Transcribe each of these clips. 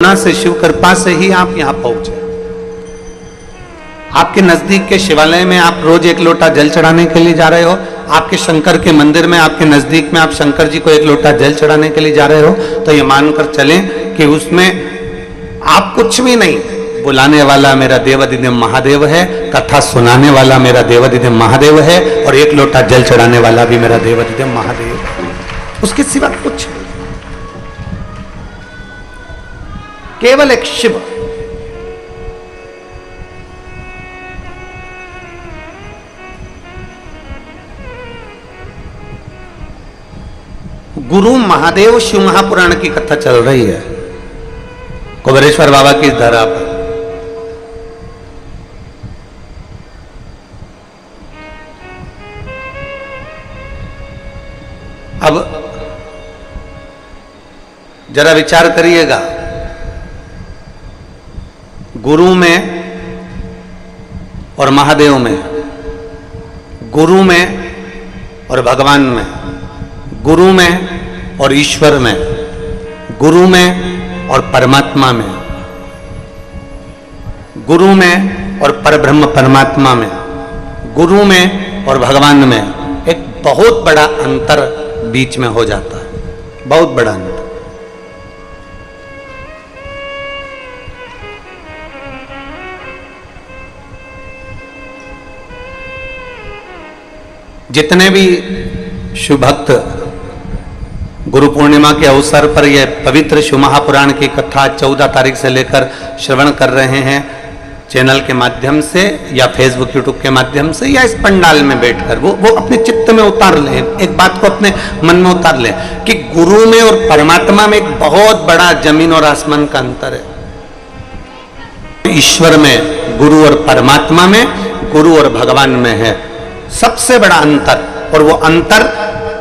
करुणा से, शिव कृपा से ही आप यहां पहुंचे। आपके नजदीक के शिवालय में आप रोज एक लोटा जल चढ़ाने के लिए जा रहे हो, आपके शंकर के मंदिर में आपके नजदीक में आप शंकर जी को एक लोटा जल चढ़ाने के लिए जा रहे हो, तो ये मानकर चलें कि उसमें आप कुछ भी नहीं, बुलाने वाला मेरा देवाधिदेव महादेव है, कथा सुनाने वाला मेरा देवाधिदेव महादेव है, और एक लोटा जल चढ़ाने वाला भी मेरा देवाधिदेव महादेव है। उसके सिवा कुछ नहीं, केवल एक शिव। गुरु महादेव शिव महापुराण की कथा चल रही है कुबेरेश्वर बाबा की धरा पर। अब जरा विचार करिएगा, गुरु में और महादेव में, गुरु में और भगवान में, गुरु में और ईश्वर में, गुरु में और परमात्मा में, गुरु में और परब्रह्म परमात्मा में, गुरु में और भगवान में एक बहुत बड़ा अंतर बीच में हो जाता है, बहुत बड़ा अंतर। जितने भी शिव भक्त गुरु पूर्णिमा के अवसर पर यह पवित्र शिव महापुराण की कथा 14 तारीख से लेकर श्रवण कर रहे हैं, चैनल के माध्यम से या फेसबुक यूट्यूब के माध्यम से या इस पंडाल में बैठकर, वो अपने चित्त में उतार ले, एक बात को अपने मन में उतार ले कि गुरु में और परमात्मा में एक बहुत बड़ा जमीन और आसमान का अंतर है। ईश्वर में, गुरु और परमात्मा में, गुरु और भगवान में है सबसे बड़ा अंतर। और वो अंतर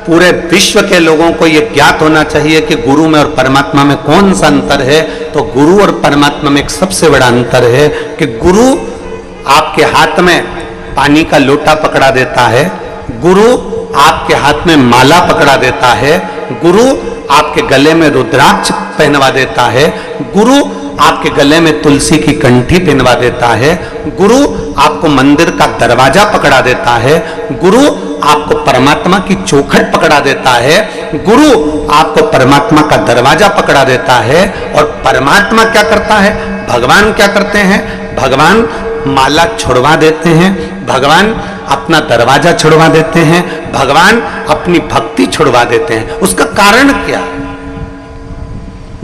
पूरे विश्व के लोगों को ये ज्ञात होना चाहिए कि गुरु में और परमात्मा में कौन सा अंतर है। तो गुरु और परमात्मा में एक सबसे बड़ा अंतर है कि गुरु आपके हाथ में पानी का लोटा पकड़ा देता है, गुरु आपके हाथ में माला पकड़ा देता है, गुरु आपके गले में रुद्राक्ष पहनवा देता है, गुरु आपके गले में तुलसी की कंठी पहनवा देता है, गुरु आपको मंदिर का दरवाजा पकड़ा देता है, गुरु आपको परमात्मा की चौखट पकड़ा देता है, गुरु आपको परमात्मा का दरवाजा पकड़ा देता है। और परमात्मा क्या करता है, भगवान क्या करते हैं, भगवान माला छुड़वा देते हैं, भगवान अपना दरवाजा छुड़वा देते हैं, भगवान अपनी भक्ति छुड़वा देते हैं। उसका कारण क्या?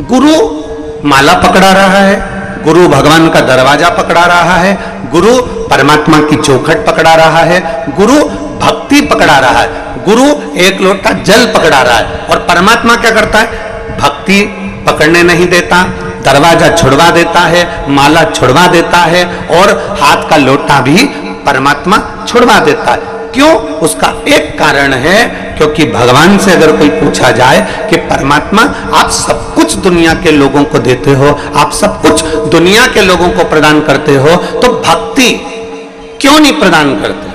गुरु माला पकड़ा रहा है, गुरु भगवान का दरवाजा पकड़ा रहा है, गुरु परमात्मा की चौखट पकड़ा रहा है, गुरु भक्ति पकड़ा रहा है, गुरु एक लोटा जल पकड़ा रहा है। और परमात्मा क्या करता है, भक्ति पकड़ने नहीं देता, दरवाजा छुड़वा देता है, माला छुड़वा देता है और हाथ का लोटा भी परमात्मा छुड़वा देता है। क्यों? उसका एक कारण है, क्योंकि भगवान से अगर कोई पूछा जाए कि परमात्मा आप सब कुछ दुनिया के लोगों को देते हो, आप सब कुछ दुनिया के लोगों को प्रदान करते हो, तो भक्ति क्यों नहीं प्रदान करते?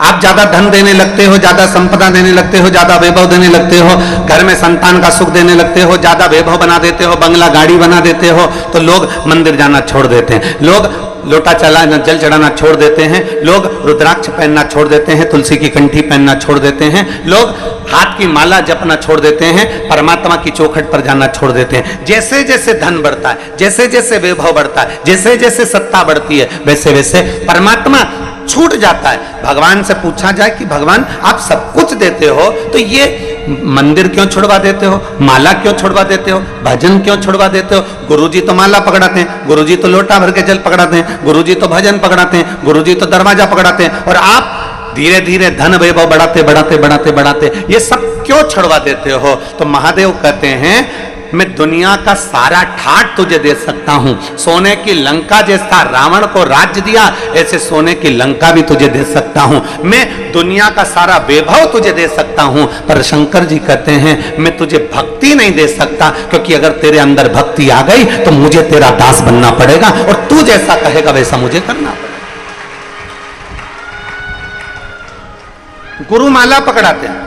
आप ज्यादा धन देने लगते हो, ज्यादा संपदा देने लगते हो, ज्यादा वैभव देने लगते हो, घर में संतान का सुख देने लगते हो, ज्यादा वैभव बना देते हो, बंगला गाड़ी बना देते हो, तो लोग मंदिर जाना छोड़ देते हैं, लोग लोटा चलाना जल चढ़ाना छोड़ देते हैं, लोग रुद्राक्ष पहनना छोड़ देते हैं, तुलसी की कंठी पहनना छोड़ देते हैं, लोग हाथ की माला जपना छोड़ देते हैं, परमात्मा की चौखट पर जाना छोड़ देते हैं। जैसे जैसे धन बढ़ता है, जैसे जैसे वैभव बढ़ता है, जैसे जैसे सत्ता बढ़ती है, वैसे वैसे परमात्मा छूट जाता है। भगवान से पूछा जाए कि भगवान आप सब कुछ देते हो, तो ये मंदिर क्यों छुड़वा देते हो, माला क्यों छुड़वा देते हो, भजन क्यों छुड़वा देते हो? गुरुजी तो माला पकड़ाते हैं, गुरुजी तो लोटा भर के जल पकड़ाते हैं, गुरुजी तो भजन पकड़ाते हैं, गुरुजी तो दरवाजा पकड़ाते हैं, और आप धीरे धीरे धन वैभव बढ़ाते बढ़ाते बढ़ाते बढ़ाते ये सब क्यों छुड़वा देते हो? तो महादेव कहते हैं मैं दुनिया का सारा ठाट तुझे दे सकता हूं। सोने की लंका जैसा रावण को राज्य दिया, ऐसे सोने की लंका भी तुझे दे सकता हूं। मैं दुनिया का सारा वैभव तुझे दे सकता हूं, पर शंकर जी कहते हैं मैं तुझे भक्ति नहीं दे सकता, क्योंकि अगर तेरे अंदर भक्ति आ गई तो मुझे तेरा दास बनना पड़ेगा, और तू जैसा कहेगा वैसा मुझे करना पड़ेगा। गुरु माला पकड़ाते हैं,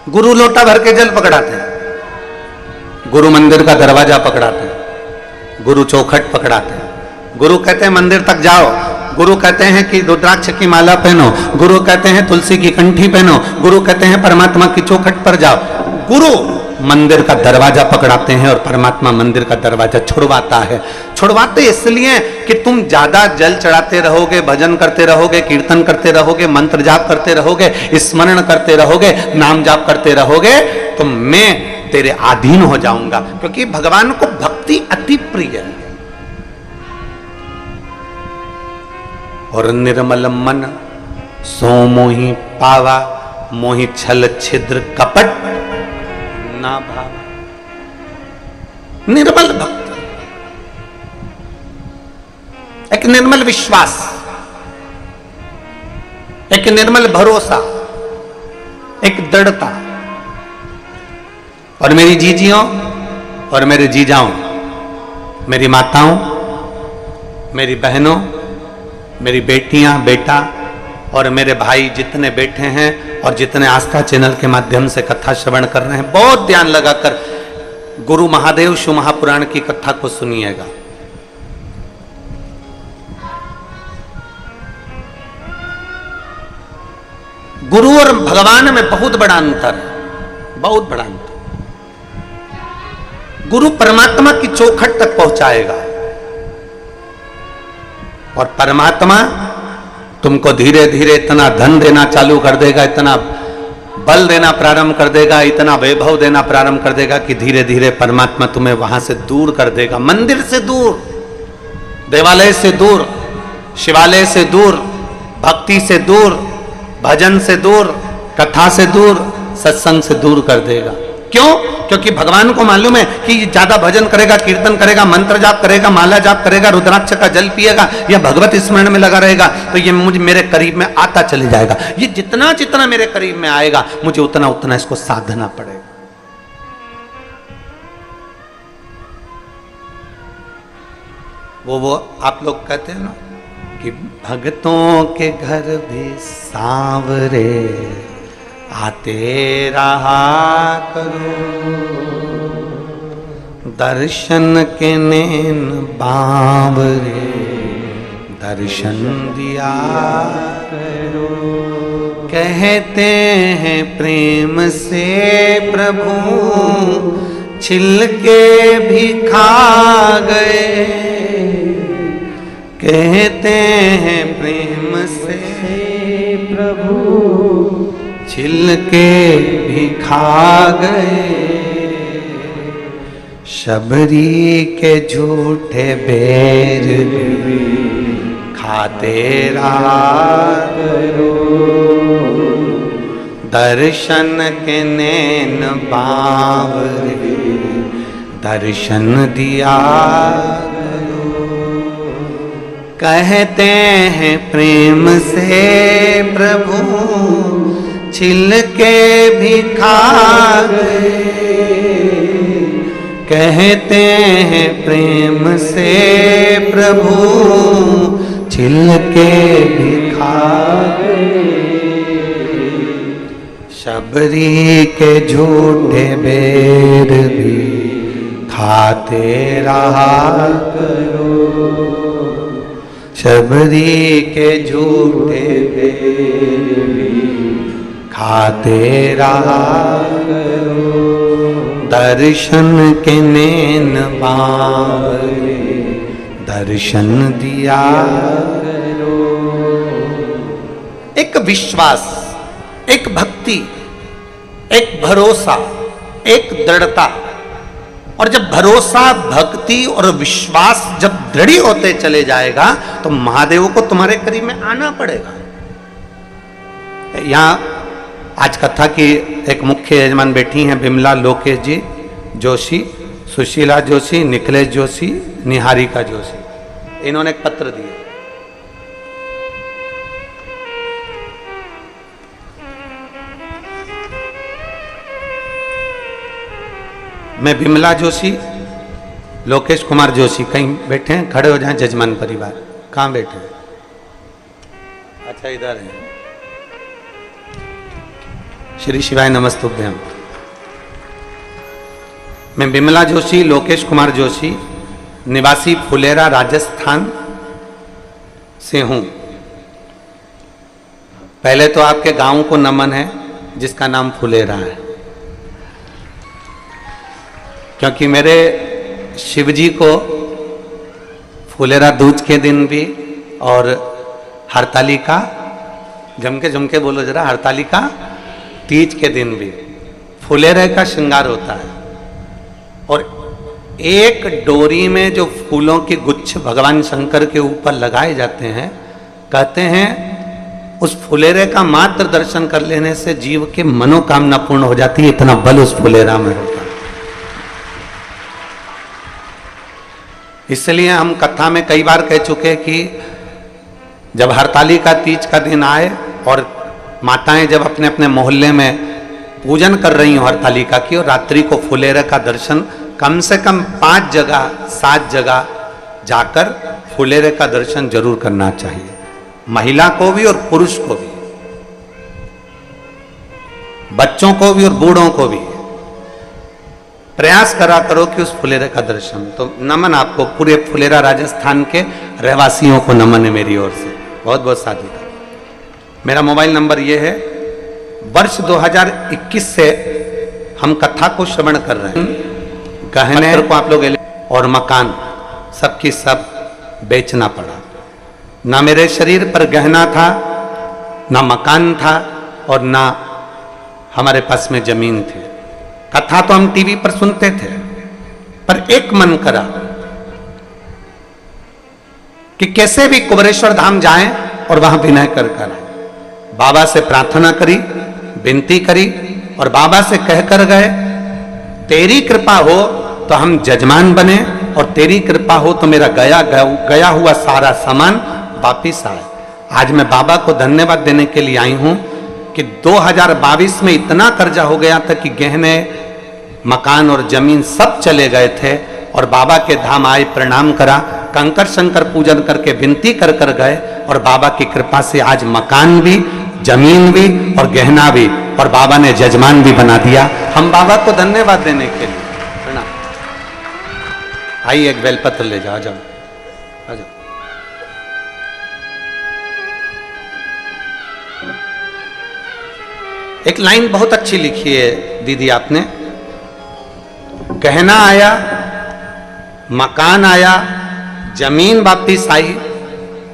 गुरु लोटा भर के जल पकड़ाते हैं, गुरु मंदिर का दरवाजा पकड़ाते हैं, गुरु चौखट पकड़ाते हैं, गुरु कहते हैं मंदिर तक जाओ, गुरु कहते हैं कि रुद्राक्ष की माला पहनो, गुरु कहते हैं तुलसी की कंठी पहनो, गुरु कहते हैं परमात्मा की चौखट पर जाओ। गुरु मंदिर का दरवाजा पकड़ाते हैं और परमात्मा मंदिर का दरवाजा छुड़वाता है। छुड़वाते इसलिए कि तुम ज्यादा जल चढ़ाते रहोगे, भजन करते रहोगे, कीर्तन करते रहोगे, मंत्र जाप करते रहोगे, स्मरण करते रहोगे, नाम जाप करते रहोगे, तो मैं तेरे अधीन हो जाऊंगा। क्योंकि भगवान को भक्ति अति प्रिय है। और निर्मल मन सो मोहि पावा, मोहि छल छिद्र कपट ना भाव। निर्मल भक्ति, एक निर्मल विश्वास, एक निर्मल भरोसा, एक दृढ़ता। और मेरी जीजियों और मेरे जीजाओं, मेरी माताओं, मेरी बहनों, मेरी बेटियां, बेटा और मेरे भाई जितने बैठे हैं और जितने आस्था चैनल के माध्यम से कथा श्रवण कर रहे हैं, बहुत ध्यान लगाकर गुरु महादेव शिव महापुराण की कथा को सुनिएगा। गुरु और भगवान में बहुत बड़ा अंतर है, बहुत बड़ा अंतर। गुरु परमात्मा की चौखट तक पहुंचाएगा और परमात्मा तुमको धीरे धीरे इतना धन देना चालू कर देगा, इतना बल देना प्रारंभ कर देगा, इतना वैभव देना प्रारंभ कर देगा कि धीरे धीरे परमात्मा तुम्हें वहां से दूर कर देगा। मंदिर से दूर, देवालय से दूर, शिवालय से दूर, भक्ति से दूर, भजन से दूर, कथा से दूर, सत्संग से दूर कर देगा। क्यों? क्योंकि भगवान को मालूम है कि ज्यादा भजन करेगा, कीर्तन करेगा, मंत्र जाप करेगा, माला जाप करेगा, रुद्राक्ष का जल पिएगा या भगवत स्मरण में लगा रहेगा, तो ये मुझे मेरे करीब में आता चले जाएगा। ये जितना जितना मेरे करीब में आएगा, मुझे उतना उतना इसको साधना पड़ेगा। वो आप लोग कहते हैं ना कि भक्तों के घर भी सांवरे आते रहा करो, दर्शन के नैन बावरे दर्शन दिया करो। कहते हैं प्रेम से प्रभु छिल के भी खा गए, कहते हैं प्रेम से प्रभु छिल के भी खा गए। शबरी के झूठे बैर भी खाते रहा करो, दर्शन के नैन बावरे दर्शन दिया करो। कहते हैं प्रेम से प्रभु छिल के भी खा गए, कहते हैं प्रेम से प्रभु छिल के भी खा गए। शबरी के झूठे बैर भी खाते रहा करो, शबरी के झूठे बैर भी खाते रहा करो, दर्शन के नैन बावरे दर्शन दिया करो। एक विश्वास, एक भक्ति, एक भरोसा, एक दृढ़ता। और जब भरोसा, भक्ति और विश्वास जब दृढ़ होते चले जाएगा तो महादेव को तुम्हारे करीब में आना पड़ेगा। यहाँ आज कथा की एक मुख्य यजमान बैठी हैं बिमला लोकेश जी जोशी, सुशीला जोशी, निखिलेश जोशी, निहारिका जोशी। इन्होंने एक पत्र दिया। मैं बिमला जोशी, लोकेश कुमार जोशी कहीं बैठे हैं, खड़े हो जाएं जजमान परिवार। कहाँ बैठे हैं? अच्छा इधर है। श्री शिवाय नमस्तुभ्यम। मैं बिमला जोशी, लोकेश कुमार जोशी, निवासी फुलेरा राजस्थान से हूं। पहले तो आपके गांव को नमन है जिसका नाम फुलेरा है, क्योंकि मेरे शिवजी को फुलेरा दूज के दिन भी और हरतालिका, जम के बोलो जरा, हरतालिका तीज के दिन भी फुलेरे का श्रृंगार होता है। और एक डोरी में जो फूलों के गुच्छ भगवान शंकर के ऊपर लगाए जाते हैं, कहते हैं उस फुलेरे का मात्र दर्शन कर लेने से जीव के मनोकामना पूर्ण हो जाती है, इतना बल उस फुलेरा में होता है। इसलिए हम कथा में कई बार कह चुके कि जब हरतालिका तीज का दिन आए और माताएं जब अपने अपने मोहल्ले में पूजन कर रही हो हरतालिका की, और रात्रि को फुलेरे का दर्शन कम से कम 5 जगह 7 जगह जाकर फुलेरे का दर्शन जरूर करना चाहिए, महिला को भी और पुरुष को भी, बच्चों को भी और बूढ़ों को भी। प्रयास करा करो कि उस फुलेरे का दर्शन। तो नमन आपको, पूरे फुलेरा राजस्थान के रहवासियों को नमन है मेरी ओर से, बहुत बहुत साधुवाद। मेरा मोबाइल नंबर ये है। वर्ष 2021 से हम कथा को श्रवण कर रहे हैं। गहने को आप लोग और मकान सबकी सब बेचना पड़ा। ना मेरे शरीर पर गहना था, ना मकान था, और ना हमारे पास में जमीन थी। कथा तो हम टीवी पर सुनते थे, पर एक मन करा कि कैसे भी कुबरेश्वर धाम जाएं और वहां विनय कर कर आए। बाबा से प्रार्थना करी, विनती करी, और बाबा से कहकर गए तेरी कृपा हो तो हम जजमान बने, और तेरी कृपा हो तो मेरा गया हुआ सारा सामान वापिस आए। आज मैं बाबा को धन्यवाद देने के लिए आई हूं कि 2022 में इतना कर्जा हो गया था कि गहने, मकान और जमीन सब चले गए थे, और बाबा के धाम आए, प्रणाम करा, कंकर शंकर पूजन करके विनती कर कर गए, और बाबा की कृपा से आज मकान भी, जमीन भी और गहना भी, और बाबा ने जजमान भी बना दिया। हम बाबा को धन्यवाद देने के लिए प्रणाम। आइए एक बेलपत्र ले जाओ, आ जाओ, आ जाओ। एक लाइन बहुत अच्छी लिखी है दीदी आपने, गहना आया, मकान आया, जमीन वापिस आई,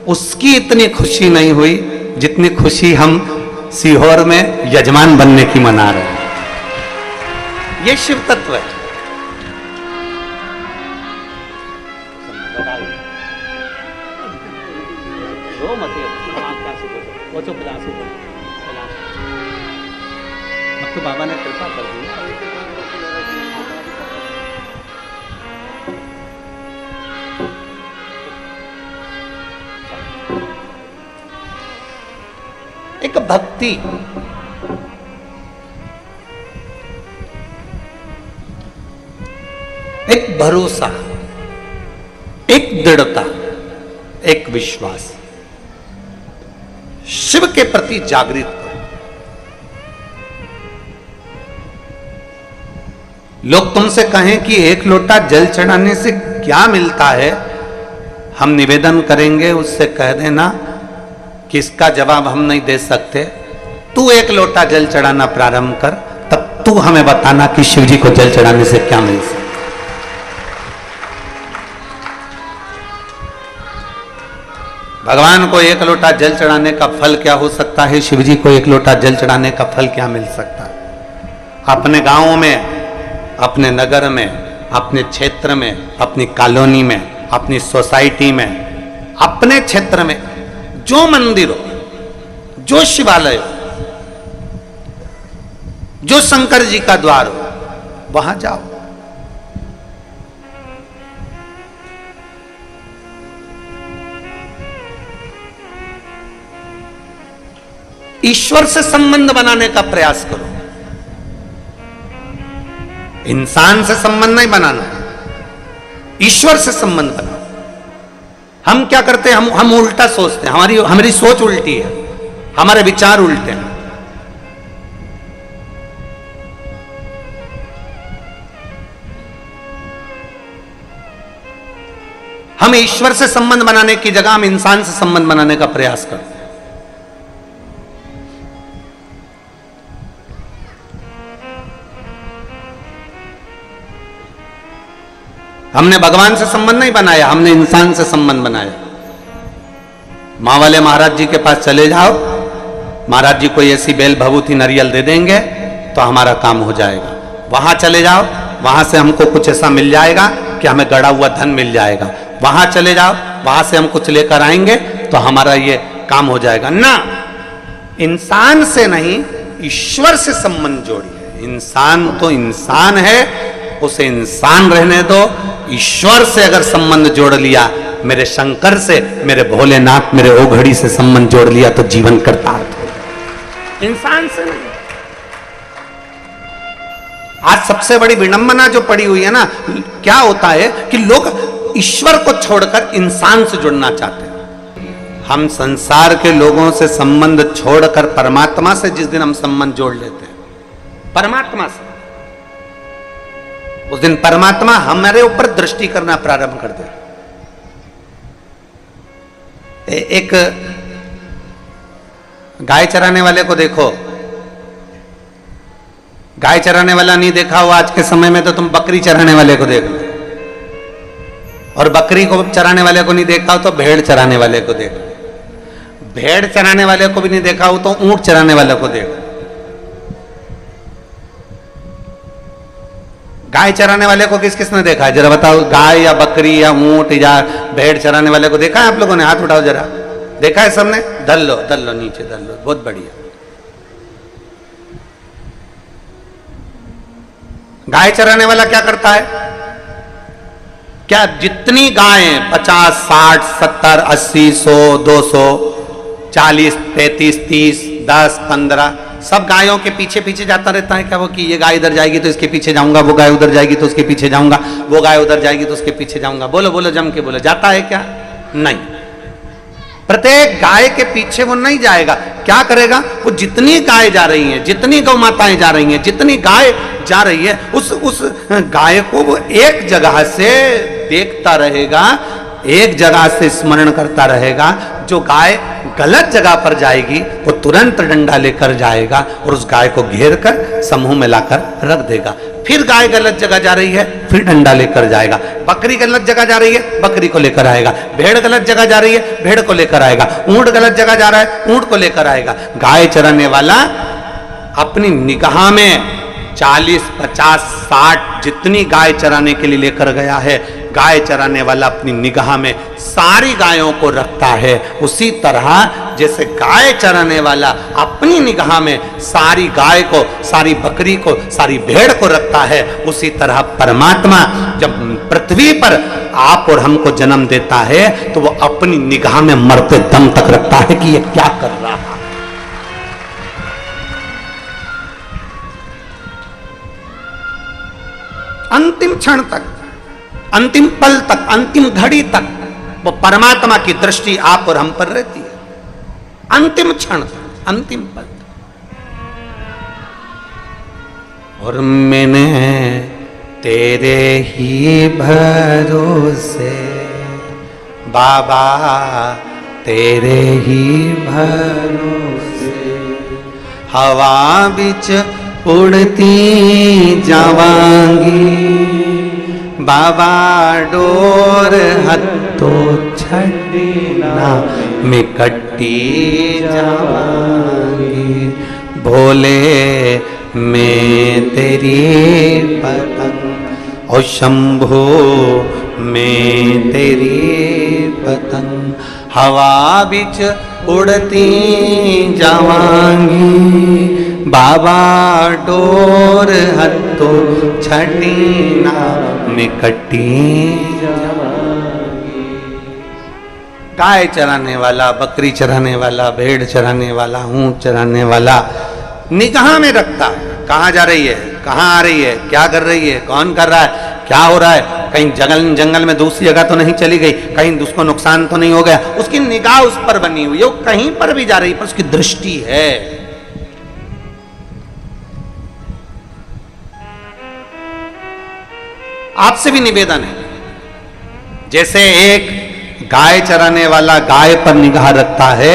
उसकी इतनी खुशी नहीं हुई जितनी खुशी हम सीहोर में यजमान बनने की मना रहे हैं। ये शिव तत्व है। तो बाबा ने कृपा कर दी। एक भक्ति, एक भरोसा, एक दृढ़ता, एक विश्वास, शिव के प्रति जागृत करो। लोग तुमसे कहें कि एक लोटा जल चढ़ाने से क्या मिलता है, हम निवेदन करेंगे उससे कह देना कि इसका जवाब हम नहीं दे सकते, तू एक लोटा जल चढ़ाना प्रारंभ कर, तब तू हमें बताना कि शिव जी को जल चढ़ाने से क्या मिल सकता। भगवान को एक लोटा जल चढ़ाने का फल क्या हो सकता है, शिव जी को एक लोटा जल चढ़ाने का फल क्या मिल सकता है। अपने गांवों में, अपने नगर में, अपने क्षेत्र में, अपनी कॉलोनी में, अपनी सोसाइटी में, अपने क्षेत्र में जो मंदिर हो, जो शिवालय हो, जो शंकर जी का द्वार हो, वहां जाओ। ईश्वर से संबंध बनाने का प्रयास करो। इंसान से संबंध नहीं बनाना, ईश्वर से संबंध बनाओ। हम क्या करते हैं, हम उल्टा सोचते हैं, हमारी सोच उल्टी है, हमारे विचार उल्टे हैं। हम ईश्वर से संबंध बनाने की जगह हम इंसान से संबंध बनाने का प्रयास करते हैं। हमने भगवान से संबंध नहीं बनाया, हमने इंसान से संबंध बनाया। माँ वाले महाराज जी के पास चले जाओ, महाराज जी कोई ऐसी बेल भभूति नारियल दे देंगे तो हमारा काम हो जाएगा। वहां चले जाओ, वहां से हमको कुछ ऐसा मिल जाएगा कि हमें गड़ा हुआ धन मिल जाएगा। वहां चले जाओ, वहां से हम कुछ लेकर आएंगे तो हमारा ये काम हो जाएगा। ना, इंसान से नहीं, ईश्वर से संबंध जोड़िए। इंसान तो इंसान है, उसे इंसान रहने दो। ईश्वर से अगर संबंध जोड़ लिया, मेरे शंकर से, मेरे भोलेनाथ, मेरे ओघड़ी से संबंध जोड़ लिया तो जीवन कृतार्थ हो। इंसान से नहीं। आज सबसे बड़ी विडंबना जो पड़ी हुई है ना, क्या होता है कि लोग ईश्वर को छोड़कर इंसान से जुड़ना चाहते हैं। हम संसार के लोगों से संबंध छोड़कर परमात्मा से जिस दिन हम संबंध जोड़ लेते हैं, परमात्मा से, उस दिन परमात्मा हमारे ऊपर दृष्टि करना प्रारंभ कर दे। एक गाय चराने वाले को देखो, गाय चराने वाला नहीं देखा हो आज के समय में तो तुम बकरी चराने वाले को देख लो, और बकरी को चराने वाले को नहीं देखा हो तो भेड़ चराने वाले को देख लो, भेड़ चराने वाले को भी नहीं देखा हो तो ऊंट चराने वाले को देखो। गाय चराने वाले को किस किसने देखा है जरा बताओ? गाय या बकरी या ऊंट या भेड़ चराने वाले को देखा है आप लोगों ने? हाथ उठाओ जरा। देखा है सबने? धर लो नीचे, धर लो, बहुत बढ़िया। गाय चराने वाला क्या करता है? क्या जितनी गायें 50, 60, 70, 80, 100, 200, 40, 33, 30, 10, 15 सब गायों के पीछे पीछे जाता रहता है क्या वो? कि ये गाय इधर जाएगी तो इसके पीछे जाऊंगा, वो गाय उधर जाएगी तो उसके पीछे जाऊंगा, वो गाय उधर जाएगी तो उसके पीछे जाऊंगा। बोलो बोलो, जम के बोलो, जाता है क्या? नहीं। प्रत्येक गाय के पीछे वो नहीं जाएगा। क्या करेगा? वो जितनी गाय जा रही हैं, जितनी गौ माताएं जा रही हैं, जितनी गाय जा रही है, उस गाय को वो एक जगह से देखता रहेगा, एक जगह से स्मरण करता रहेगा। जो गाय गलत जगह पर जाएगी वो तुरंत डंडा लेकर जाएगा और उस गाय को घेर कर समूह में लाकर रख देगा। फिर गाय गलत जगह जा रही है, फिर डंडा लेकर जाएगा। बकरी गलत जगह जा रही है, बकरी को लेकर आएगा। भेड़ गलत जगह जा रही है, भेड़ को लेकर आएगा। ऊंट गलत जगह जा रहा है, ऊंट को लेकर आएगा। गाय चराने वाला अपनी निगाह में 40, 50, 60 जितनी गाय चराने के लिए लेकर गया है, गाय चराने वाला अपनी निगाह में सारी गायों को रखता है। उसी तरह जैसे गाय चराने वाला अपनी निगाह में सारी गाय को, सारी बकरी को, सारी भेड़ को रखता है, उसी तरह परमात्मा जब पृथ्वी पर आप और हमको जन्म देता है तो वो अपनी निगाह में मरते दम तक रखता है कि ये क्या कर रहा है। अंतिम क्षण तक, अंतिम पल तक, अंतिम घड़ी तक वो परमात्मा की दृष्टि आप और हम पर रहती है। अंतिम क्षण तक, अंतिम पल तक। और मैंने तेरे ही भरोसे बाबा, तेरे ही भरोसे हवा बिच उड़ती जावांगी बाबा, डोर हत्तो छड़ना में कट्टी जावांगी। भोले मैं तेरी पतंग और शंभो मैं तेरी पतंग, हवा बिच उड़ती जावांगी बाबा, डोर हत्तो छड़ीना में कट्टी जावांगी। गाय चराने वाला, बकरी चराने वाला, भेड़ चराने वाला, ऊंट चराने वाला निगाह में रखता है कहाँ जा रही है, कहाँ आ रही है, क्या कर रही है, कौन कर रहा है, क्या हो रहा है, कहीं जंगल में दूसरी जगह तो नहीं चली गई, कहीं उसको नुकसान तो नहीं हो गया। उसकी निगाह उस पर बनी हुई है, वो कहीं पर भी जा रही है पर उसकी दृष्टि है। आपसे भी निवेदन है, जैसे एक गाय चराने वाला गाय पर निगाह रखता है,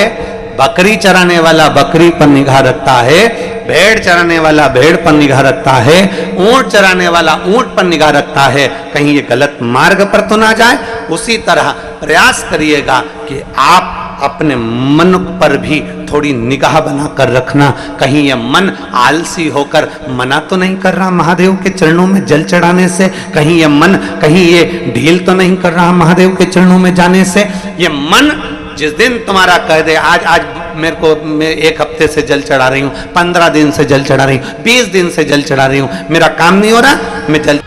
बकरी चराने वाला बकरी पर निगाह रखता है, भेड़ चराने वाला भेड़ पर निगाह रखता है, ऊंट चराने वाला ऊंट पर निगाह रखता है, कहीं ये गलत मार्ग पर तो ना जाए। उसी तरह प्रयास करिएगा कि आप अपने मन पर भी थोड़ी निगाह बनाकर रखना, कहीं ये मन आलसी होकर मना तो नहीं कर रहा महादेव के चरणों में जल चढ़ाने से, कहीं ये मन कहीं ये ढील तो नहीं कर रहा महादेव के चरणों में जाने से। ये मन जिस दिन तुम्हारा कह दे आज मेरे को, मैं 1 हफ्ते से जल चढ़ा रही हूँ, 15 दिन से जल चढ़ा रही हूँ, 20 दिन से जल चढ़ा रही हूँ, मेरा काम नहीं हो रहा, मैं जल।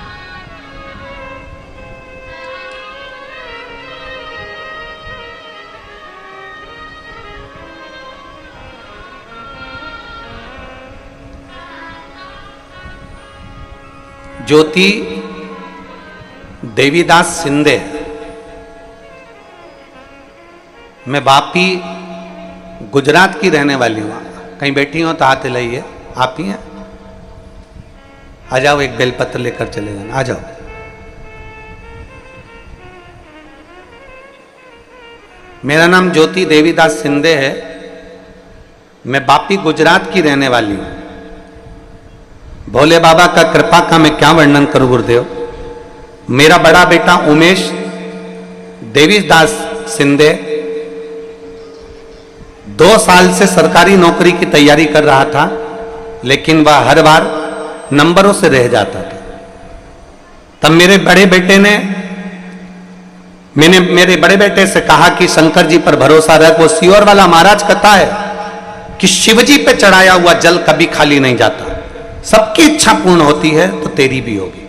ज्योति देवीदास सिंधे, मैं वापी गुजरात की रहने वाली हूँ। कहीं बैठी हो तो हाथ हिलाइए, आप ही हैं? आ जाओ, एक बेलपत्र लेकर चले जाना, आ जाओ। मेरा नाम ज्योति देवीदास सिंधे है, मैं वापी गुजरात की रहने वाली हूँ। भोले बाबा का कृपा का मैं क्या वर्णन करूं गुरुदेव। मेरा बड़ा बेटा उमेश देवीदास सिंधे 2 साल से सरकारी नौकरी की तैयारी कर रहा था, लेकिन वह हर बार नंबरों से रह जाता था। तब मेरे बड़े बेटे ने मैंने मेरे बड़े बेटे से कहा कि शंकर जी पर भरोसा रख, वो सियोर वाला महाराज कहता है कि शिवजी पे चढ़ाया हुआ जल कभी खाली नहीं जाता, सबकी इच्छा पूर्ण होती है तो तेरी भी होगी।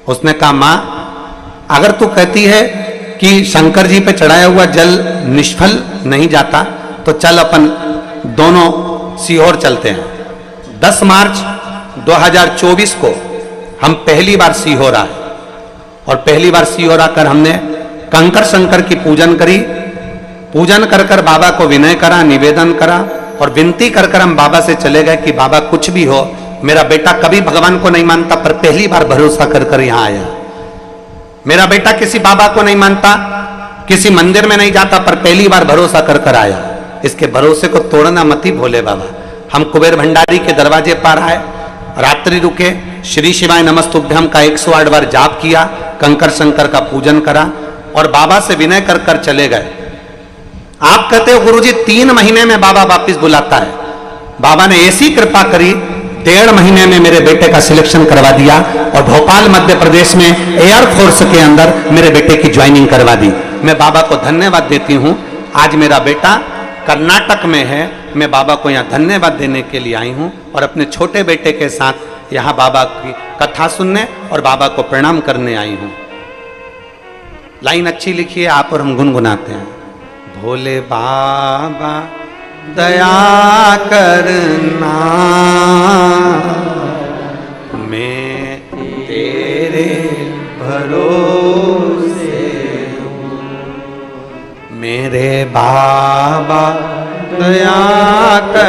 उसने कहा मां, अगर तू कहती है कि शंकर जी पे चढ़ाया हुआ जल निष्फल नहीं जाता तो चल अपन दोनों सीहोर चलते हैं। 10 मार्च 2024 को हम पहली बार सीहोर आए, और पहली बार सीहोर आकर हमने कंकर शंकर की पूजन करी। पूजन कर कर बाबा को विनय करा, निवेदन करा, और विनती कर कर हम बाबा से चले गए कि बाबा कुछ भी हो, मेरा बेटा कभी भगवान को नहीं मानता पर पहली बार भरोसा कर कर यहां आया। मेरा बेटा किसी बाबा को नहीं मानता, किसी मंदिर में नहीं जाता, पर पहली बार भरोसा कर कर आया। इसके भरोसे को तोड़ना मत ही भोले बाबा। हम कुबेर भंडारी के दरवाजे पर आए, रात्रि रुके, श्री शिवाय नमस्तुभ्यम का 108 बार जाप किया, कंकर शंकर का पूजन करा और बाबा से विनय कर कर चले गए। आप कहते हो गुरुजी 3 महीने में बाबा वापिस बुलाता है। बाबा ने ऐसी कृपा करी, 1.5 महीने में मेरे बेटे का सिलेक्शन करवा दिया और भोपाल मध्य प्रदेश में एयरफोर्स के अंदर मेरे बेटे की ज्वाइनिंग करवा दी। मैं बाबा को धन्यवाद देती हूं। आज मेरा बेटा कर्नाटक में है, मैं बाबा को यहाँ धन्यवाद देने के लिए आई हूँ और अपने छोटे बेटे के साथ यहाँ बाबा की कथा सुनने और बाबा को प्रणाम करने आई हूँ। लाइन अच्छी लिखी है आप और हम गुनगुनाते हैं। भोले बाबा दया करना, मैं तेरे भरोसे हूँ। मेरे बाबा दया कर